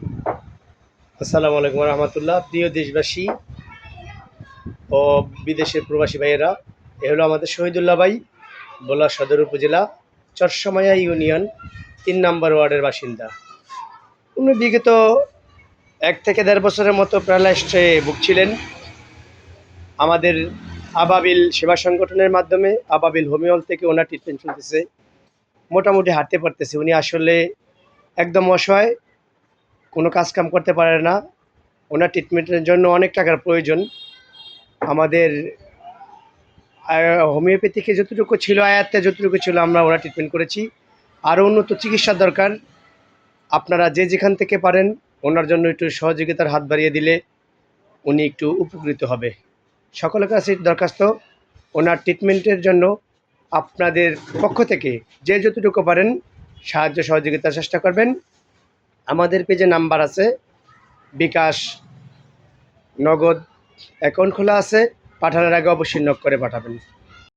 আসসালামু আলাইকুম রহমতুল্লাহ। প্রিয় দেশবাসী ও বিদেশের প্রবাসী ভাইয়েরা, এ হলো আমাদের শহীদুল্লাহ ভাই, ভোলা সদর উপজেলা চরসমায়া ইউনিয়ন ৩ নম্বর ওয়ার্ডের বাসিন্দা। উনি বিগত ১ থেকে ১.৫ বছরের মতো প্যারালাইসডে ভুগছিলেন। আমাদের আবাবিল সেবা সংগঠনের মাধ্যমে আবাবিল হোমিওল থেকে ওনার ট্রিটমেন্ট চলতেছে, মোটামুটি হাঁটতে পারতেছে। উনি আসলে একদম অসহায়, কোনো কাজকাম করতে পারে না। ওনার ট্রিটমেন্টের জন্য অনেক টাকার প্রয়োজন। আমাদের হোমিওপ্যাথিকে যতটুকু ছিল, আয়াত্তে যতটুকু ছিল, আমরা ওরা ট্রিটমেন্ট করেছি। আরও উন্নত চিকিৎসার দরকার। আপনারা যে যেখান থেকে পারেন ওনার জন্য একটু সহযোগিতার হাত বাড়িয়ে দিলে উনি একটু উপকৃত হবে। সকলের কাছে দরখাস্ত, ওনার ট্রিটমেন্টের জন্য আপনাদের পক্ষ থেকে যে যতটুকু পারেন সাহায্য সহযোগিতার চেষ্টা করবেন। আমাদের পেজে নাম্বার আছে, বিকাশ, নগদ অ্যাকাউন্ট খোলা আছে। পাঠানোর আগে অবশ্যই নক করে পাঠাবেন।